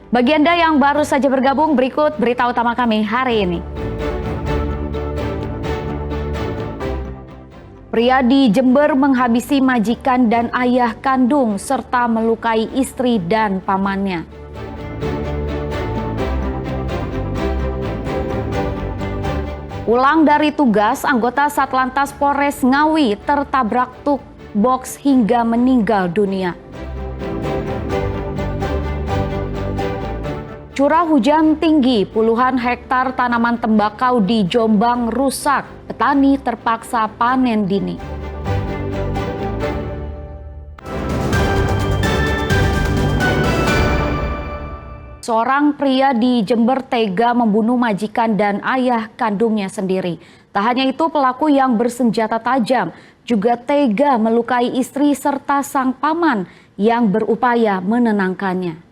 Bagi Anda yang baru saja bergabung, berikut berita utama kami hari ini. Pria di Jember menghabisi majikan dan ayah kandung serta melukai istri dan pamannya. Pulang dari tugas, anggota Satlantas Polres Ngawi tertabrak truk box hingga meninggal dunia. Curah hujan tinggi, puluhan hektar tanaman tembakau di Jombang rusak. Petani terpaksa panen dini. Seorang pria di Jember tega membunuh majikan dan ayah kandungnya sendiri. Tak hanya itu, pelaku yang bersenjata tajam juga tega melukai istri serta sang paman yang berupaya menenangkannya.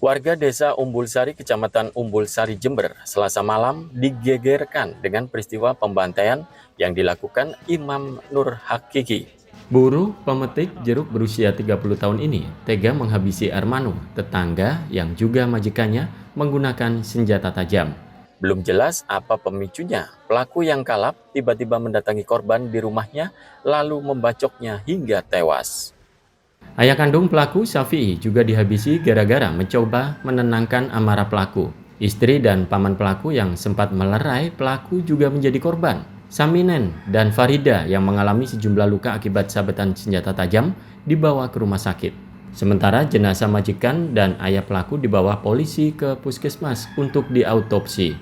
Warga desa Umbulsari, Kecamatan Umbulsari, Jember, Selasa malam digegerkan dengan peristiwa pembantaian yang dilakukan Imam Nur Hakiki. Buruh pemetik jeruk berusia 30 tahun ini tega menghabisi Armanu, tetangga yang juga majikannya, menggunakan senjata tajam. Belum jelas apa pemicunya, pelaku yang kalap tiba-tiba mendatangi korban di rumahnya lalu membacoknya hingga tewas. Ayah kandung pelaku, Syafi'i, juga dihabisi gara-gara mencoba menenangkan amarah pelaku. Istri dan paman pelaku yang sempat melerai pelaku juga menjadi korban. Saminen dan Farida yang mengalami sejumlah luka akibat sabetan senjata tajam dibawa ke rumah sakit. Sementara jenazah majikan dan ayah pelaku dibawa polisi ke puskesmas untuk diautopsi.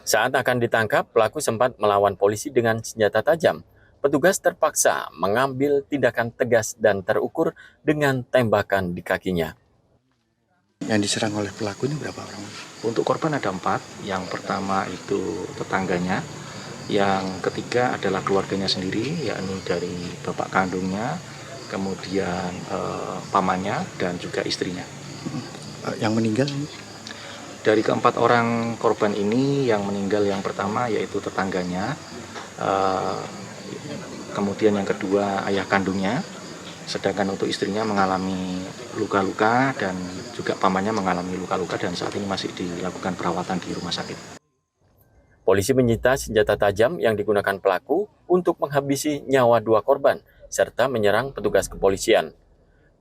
Saat akan ditangkap, pelaku sempat melawan polisi dengan senjata tajam. Petugas terpaksa mengambil tindakan tegas dan terukur dengan tembakan di kakinya. Yang diserang oleh pelaku ini berapa orang? Untuk korban ada 4, yang pertama itu tetangganya, yang ketiga adalah keluarganya sendiri, yakni dari bapak kandungnya, kemudian pamannya, dan juga istrinya. Yang meninggal? Dari keempat orang korban ini, yang meninggal yang pertama yaitu tetangganya, kemudian yang kedua ayah kandungnya, sedangkan untuk istrinya mengalami luka-luka dan juga pamannya mengalami luka-luka dan saat ini masih dilakukan perawatan di rumah sakit. Polisi menyita senjata tajam yang digunakan pelaku untuk menghabisi nyawa 2 korban serta menyerang petugas kepolisian.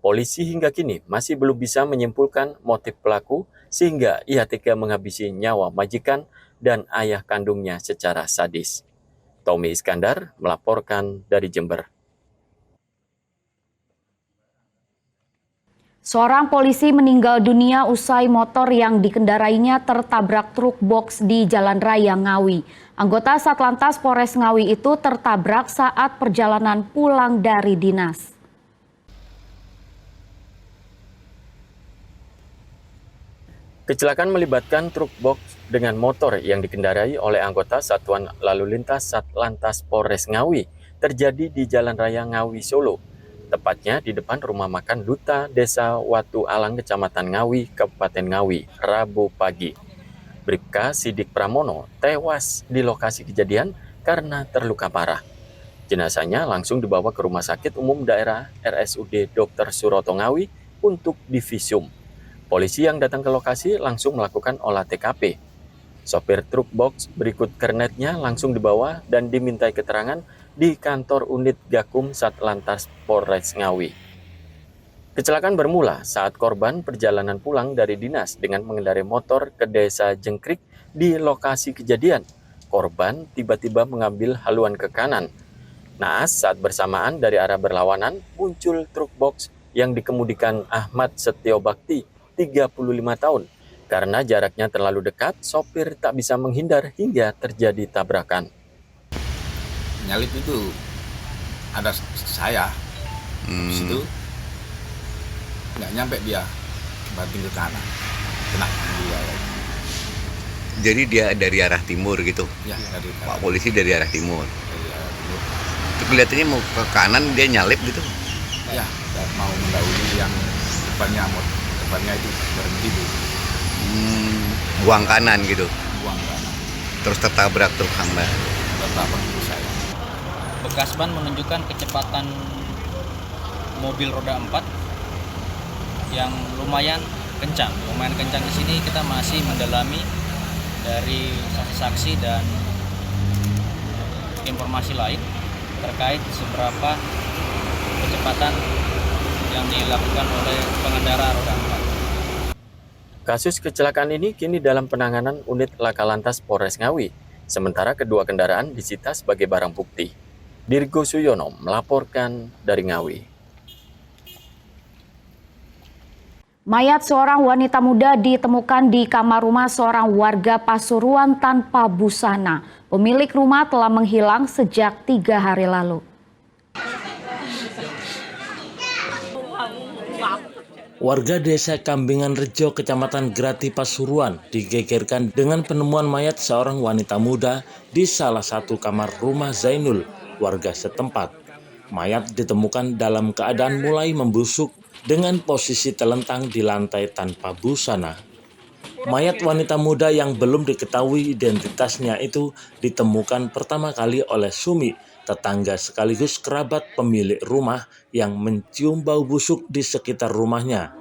Polisi hingga kini masih belum bisa menyimpulkan motif pelaku sehingga ia tega menghabisi nyawa majikan dan ayah kandungnya secara sadis. Tommy Iskandar melaporkan dari Jember. Seorang polisi meninggal dunia usai motor yang dikendarainya tertabrak truk box di Jalan Raya Ngawi. Anggota Satlantas Polres Ngawi itu tertabrak saat perjalanan pulang dari dinas. Kecelakaan melibatkan truk box dengan motor yang dikendarai oleh anggota Satuan Lalu Lintas Satlantas Polres Ngawi terjadi di Jalan Raya Ngawi, Solo. Tepatnya di depan rumah makan Duta Desa Watu Alang, Kecamatan Ngawi, Kabupaten Ngawi, Rabu pagi. Bribka Sidik Pramono tewas di lokasi kejadian karena terluka parah. Jenazahnya langsung dibawa ke Rumah Sakit Umum Daerah RSUD Dr. Suroto Ngawi untuk divisum. Polisi yang datang ke lokasi langsung melakukan olah TKP. Sopir truk box berikut kernetnya langsung dibawa dan dimintai keterangan di kantor unit Gakum Satlantas Polres Ngawi. Kecelakaan bermula saat korban perjalanan pulang dari dinas dengan mengendarai motor ke desa Jengkrik. Di lokasi kejadian, korban tiba-tiba mengambil haluan ke kanan. Naas saat bersamaan dari arah berlawanan muncul truk box yang dikemudikan Ahmad Setio Bakti, 35 tahun. Karena jaraknya terlalu dekat, sopir tak bisa menghindar hingga terjadi tabrakan. Nyalip itu ada saya, situ nggak nyampe dia, banting ke kanan, kena dia. Jadi dia dari arah timur gitu? Ya, dari Pak polisi dari arah timur? Dari arah timur. Itu kelihatannya mau ke kanan, dia nyalip gitu? Ya, dan mau mendahului yang depannya itu berhenti bu. Buang kanan gitu? Buang kanan. Terus tertabrak truk hamba? Tertabrak itu saya. Bekas ban menunjukkan kecepatan mobil roda 4 yang lumayan kencang. Di sini kita masih mendalami dari saksi-saksi dan informasi lain terkait seberapa kecepatan yang dilakukan oleh pengendara roda 4. Kasus kecelakaan ini kini dalam penanganan unit Laka Lantas Polres Ngawi, sementara kedua kendaraan disita sebagai barang bukti. Dirgo Suyono melaporkan dari Ngawi. Mayat seorang wanita muda ditemukan di kamar rumah seorang warga Pasuruan tanpa busana. Pemilik rumah telah menghilang sejak 3 hari lalu. Warga desa Kambingan Rejo, Kecamatan Grati, Pasuruan digegerkan dengan penemuan mayat seorang wanita muda di salah satu kamar rumah Zainul, warga setempat. Mayat ditemukan dalam keadaan mulai membusuk dengan posisi telentang di lantai tanpa busana. Mayat wanita muda yang belum diketahui identitasnya itu ditemukan pertama kali oleh Sumi, tetangga sekaligus kerabat pemilik rumah yang mencium bau busuk di sekitar rumahnya.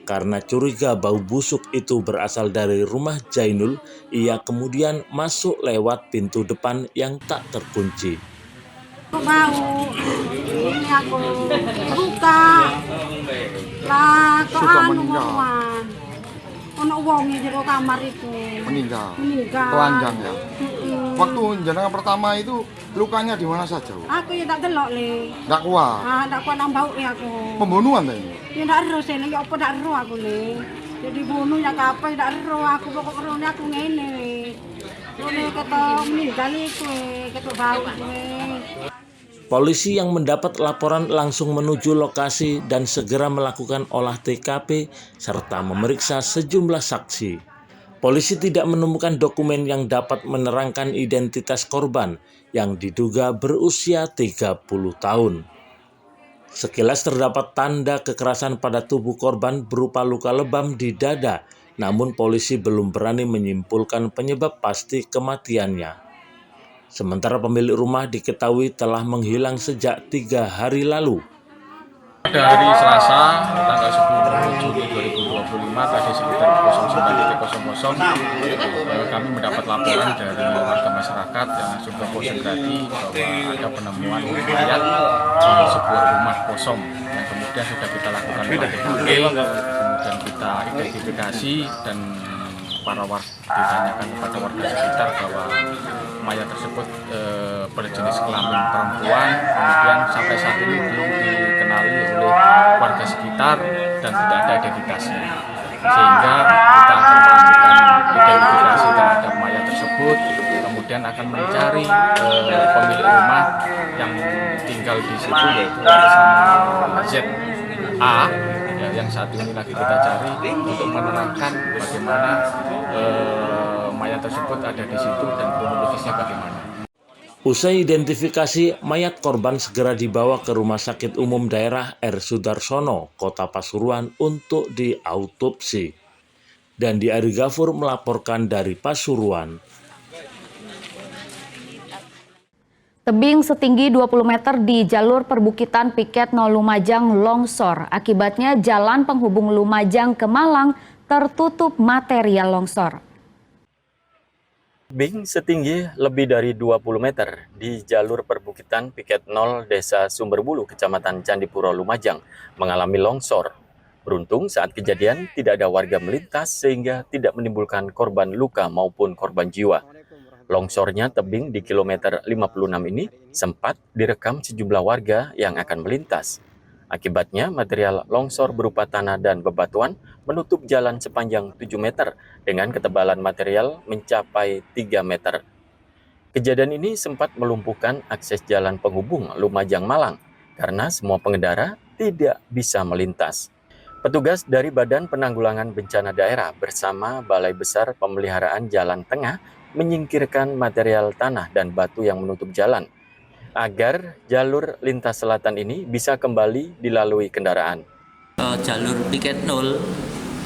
Karena curiga bau busuk itu berasal dari rumah Zainul, ia kemudian masuk lewat pintu depan yang tak terkunci. Bau, ini aku buka, lah kok anu man, ono wongi di kamar itu. Meninggal. Telanjang ya. Waktu jenazah pertama itu lukanya di mana saja? Aku ya tak delok le. Nggak kuat. Ah, tak kuat nang bau ya aku. Pembunuhan tadi. Ya tak ero sene, ya apa tak ero aku le. Jadi bunuh ya kapan tak ero aku pokok erone aku ngene le. Ngene kata meninggal iku kata bau kuwi. Polisi yang mendapat laporan langsung menuju lokasi dan segera melakukan olah TKP serta memeriksa sejumlah saksi. Polisi tidak menemukan dokumen yang dapat menerangkan identitas korban yang diduga berusia 30 tahun. Sekilas terdapat tanda kekerasan pada tubuh korban berupa luka lebam di dada, namun polisi belum berani menyimpulkan penyebab pasti kematiannya. Sementara pemilik rumah diketahui telah menghilang sejak 3 hari lalu. Pada hari Selasa, tanggal 10 Juli 2025, tadi sekitar 09.00, kami mendapat laporan dari warga masyarakat yang langsung ke Polsek Grati bahwa ada penemuan mayat di sebuah rumah kosong yang kemudian sudah kita lakukan olah TKP, kemudian kita identifikasi dan ditanyakan kepada warga sekitar bahwa mayat tersebut berjenis kelamin perempuan, kemudian sampai saat ini belum dikenali oleh warga sekitar dan tidak ada identitasnya, sehingga kita akan melakukan identifikasi terhadap mayat tersebut, kemudian akan mencari pemilik rumah yang tinggal di situ, yaitu ZA, yang saat ini lagi kita cari untuk menerangkan bagaimana mayat tersebut ada di situ dan kronologisnya bagaimana. Usai identifikasi, mayat korban segera dibawa ke Rumah Sakit Umum Daerah R. Sudarsono, Kota Pasuruan untuk diautopsi. Dan di Ari Gafur melaporkan dari Pasuruan. Tebing setinggi 20 meter di jalur perbukitan Piket 0 Lumajang longsor. Akibatnya jalan penghubung Lumajang ke Malang tertutup material longsor. Tebing setinggi lebih dari 20 meter di jalur perbukitan Piket 0 Desa Sumberbulu, Kecamatan Candipuro, Lumajang mengalami longsor. Beruntung saat kejadian tidak ada warga melintas sehingga tidak menimbulkan korban luka maupun korban jiwa. Longsornya tebing di kilometer 56 ini sempat direkam sejumlah warga yang akan melintas. Akibatnya material longsor berupa tanah dan bebatuan menutup jalan sepanjang 7 meter dengan ketebalan material mencapai 3 meter. Kejadian ini sempat melumpuhkan akses jalan penghubung Lumajang Malang karena semua pengendara tidak bisa melintas. Petugas dari Badan Penanggulangan Bencana Daerah bersama Balai Besar Pemeliharaan Jalan Tengah menyingkirkan material tanah dan batu yang menutup jalan agar jalur lintas selatan ini bisa kembali dilalui kendaraan. Jalur Piket 0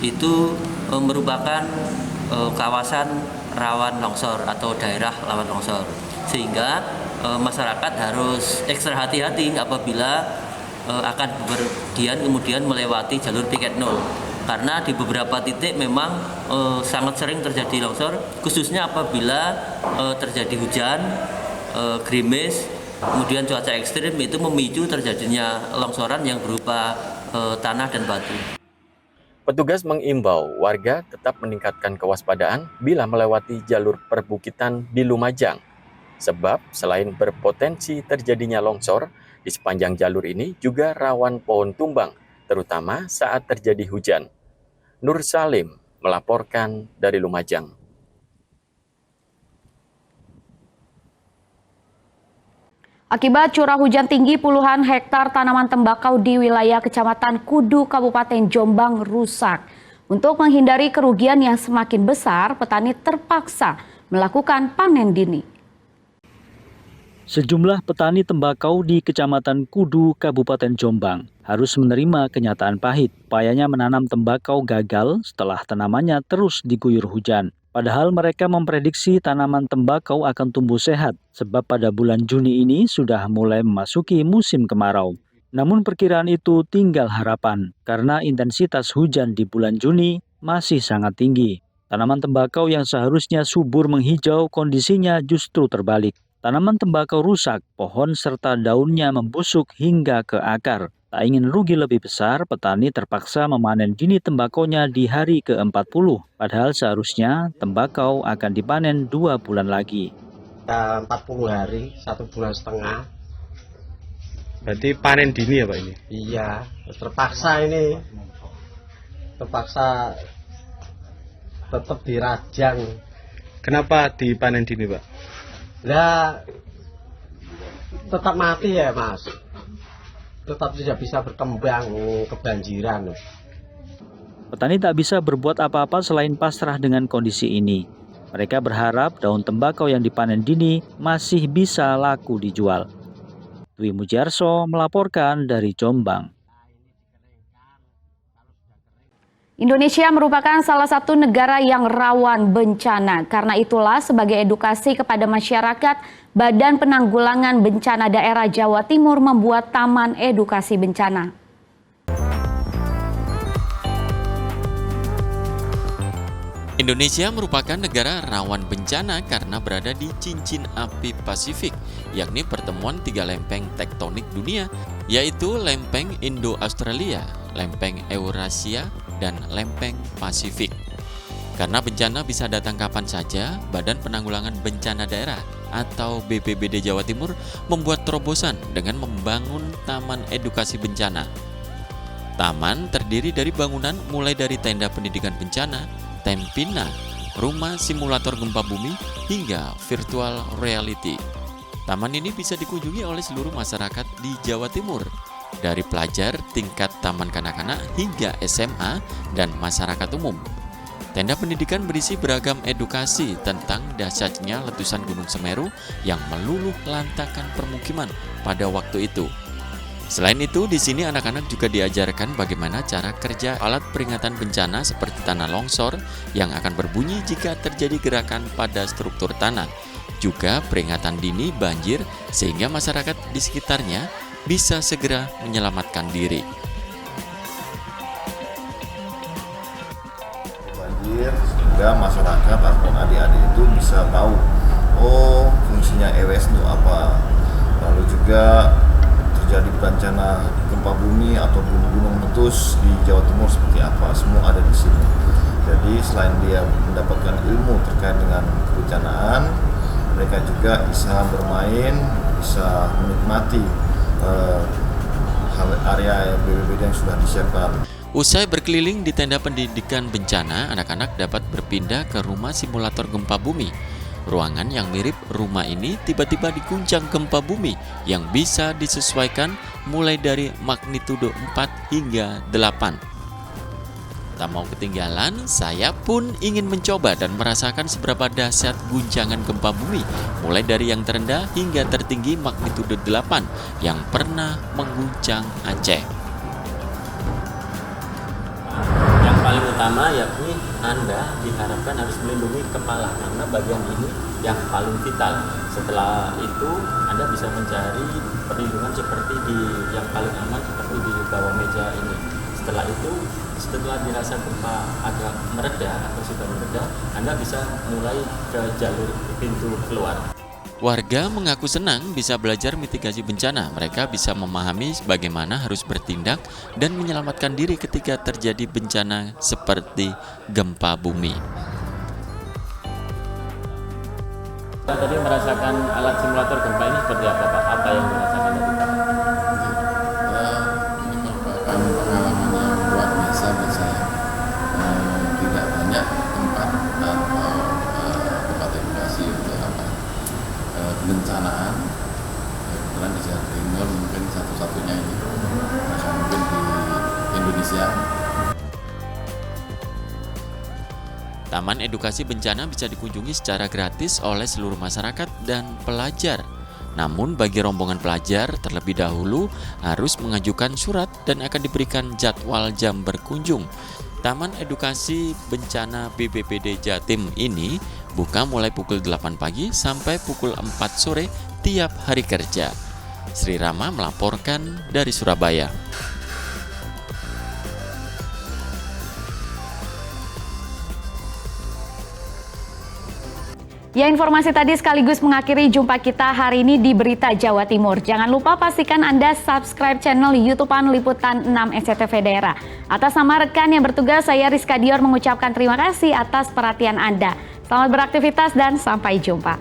itu merupakan kawasan rawan longsor atau daerah rawan longsor, sehingga masyarakat harus ekstra hati-hati apabila akan berpergian kemudian melewati jalur piket 0. Karena di beberapa titik memang sangat sering terjadi longsor, khususnya apabila terjadi hujan, gerimis, kemudian cuaca ekstrim, itu memicu terjadinya longsoran yang berupa tanah dan batu. Petugas mengimbau warga tetap meningkatkan kewaspadaan bila melewati jalur perbukitan di Lumajang. Sebab selain berpotensi terjadinya longsor, di sepanjang jalur ini juga rawan pohon tumbang, terutama saat terjadi hujan. Nur Salim melaporkan dari Lumajang. Akibat curah hujan tinggi, puluhan hektar tanaman tembakau di wilayah Kecamatan Kudu, Kabupaten Jombang rusak. Untuk menghindari kerugian yang semakin besar, petani terpaksa melakukan panen dini. Sejumlah petani tembakau di Kecamatan Kudu, Kabupaten Jombang harus menerima kenyataan pahit. Upayanya menanam tembakau gagal setelah tanamannya terus diguyur hujan. Padahal mereka memprediksi tanaman tembakau akan tumbuh sehat, sebab pada bulan Juni ini sudah mulai memasuki musim kemarau. Namun perkiraan itu tinggal harapan, karena intensitas hujan di bulan Juni masih sangat tinggi. Tanaman tembakau yang seharusnya subur menghijau kondisinya justru terbalik. Tanaman tembakau rusak, pohon serta daunnya membusuk hingga ke akar. Tak ingin rugi lebih besar, petani terpaksa memanen dini tembakaunya di hari ke-40. Padahal seharusnya tembakau akan dipanen 2 bulan lagi. 40 hari, 1 bulan setengah. Berarti panen dini ya Pak ini? Iya, terpaksa ini. Terpaksa tetap dirajang. Kenapa dipanen dini Pak? Lah, tetap mati ya Mas. Tetap tidak bisa berkembang, kebanjiran. Petani tak bisa berbuat apa-apa selain pasrah dengan kondisi ini. Mereka berharap daun tembakau yang dipanen dini masih bisa laku dijual. Dwi Mujarso melaporkan dari Jombang. Indonesia merupakan salah satu negara yang rawan bencana. Karena itulah sebagai edukasi kepada masyarakat, Badan Penanggulangan Bencana Daerah Jawa Timur membuat Taman Edukasi Bencana. Indonesia merupakan negara rawan bencana karena berada di cincin api Pasifik, yakni pertemuan 3 lempeng tektonik dunia, yaitu lempeng Indo-Australia, lempeng Eurasia, dan lempeng Pasifik. Karena bencana bisa datang kapan saja, Badan Penanggulangan Bencana Daerah atau BPBD Jawa Timur membuat terobosan dengan membangun Taman Edukasi Bencana. Taman terdiri dari bangunan mulai dari tenda pendidikan bencana, tempina, rumah simulator gempa bumi, hingga virtual reality. Taman ini bisa dikunjungi oleh seluruh masyarakat di Jawa Timur, dari pelajar tingkat taman kanak-kanak hingga SMA dan masyarakat umum. Tenda pendidikan berisi beragam edukasi tentang dahsyatnya letusan Gunung Semeru yang meluluh lantakan permukiman pada waktu itu. Selain itu, di sini anak-anak juga diajarkan bagaimana cara kerja alat peringatan bencana seperti tanah longsor yang akan berbunyi jika terjadi gerakan pada struktur tanah. Juga peringatan dini banjir sehingga masyarakat di sekitarnya bisa segera menyelamatkan diri. Banjir sehingga masyarakat atau adik-adik itu bisa tahu, oh fungsinya EWS itu apa. Lalu juga terjadi bencana gempa bumi atau gunung meletus di Jawa Timur seperti apa, semua ada di sini. Jadi selain dia mendapatkan ilmu terkait dengan kebencanaan, mereka juga bisa bermain, bisa menikmati area BPBD yang sudah disiapkan. Usai berkeliling di tenda pendidikan bencana, anak-anak dapat berpindah ke rumah simulator gempa bumi. Ruangan yang mirip rumah ini tiba-tiba diguncang gempa bumi yang bisa disesuaikan mulai dari magnitudo 4 hingga 8. Tak mau ketinggalan, saya pun ingin mencoba dan merasakan seberapa dahsyat guncangan gempa bumi, mulai dari yang terendah hingga tertinggi magnitudo 8 yang pernah mengguncang Aceh. Yang paling pertama yakni Anda diharapkan harus melindungi kepala karena bagian ini yang paling vital. Setelah itu Anda bisa mencari perlindungan seperti yang paling aman seperti di bawah meja ini. Setelah dirasa gempa agak mereda atau sudah mereda, Anda bisa mulai ke jalur pintu keluar. Warga mengaku senang bisa belajar mitigasi bencana. Mereka bisa memahami bagaimana harus bertindak dan menyelamatkan diri ketika terjadi bencana seperti gempa bumi. Kita tadi merasakan alat simulator gempa ini seperti apa, Pak? Apa yang dirasakan tadi, Pak? Ini merupakan pengalaman yang luar biasa buat saya. Tidak banyak tempat atau tempat edukasi untuk kebencanaan. Kebetulan di Jawa Timur mungkin satu-satunya ini, bahkan mungkin di Indonesia. Taman Edukasi Bencana bisa dikunjungi secara gratis oleh seluruh masyarakat dan pelajar. Namun bagi rombongan pelajar terlebih dahulu harus mengajukan surat dan akan diberikan jadwal jam berkunjung. Taman Edukasi Bencana BPBD Jatim ini buka mulai pukul 8 pagi sampai pukul 4 sore tiap hari kerja. Sri Rama melaporkan dari Surabaya. Ya, informasi tadi sekaligus mengakhiri jumpa kita hari ini di Berita Jawa Timur. Jangan lupa pastikan Anda subscribe channel YouTube-an Liputan 6 SCTV Daerah. Atas nama rekan yang bertugas, saya Rizka Dior mengucapkan terima kasih atas perhatian Anda. Selamat beraktivitas dan sampai jumpa.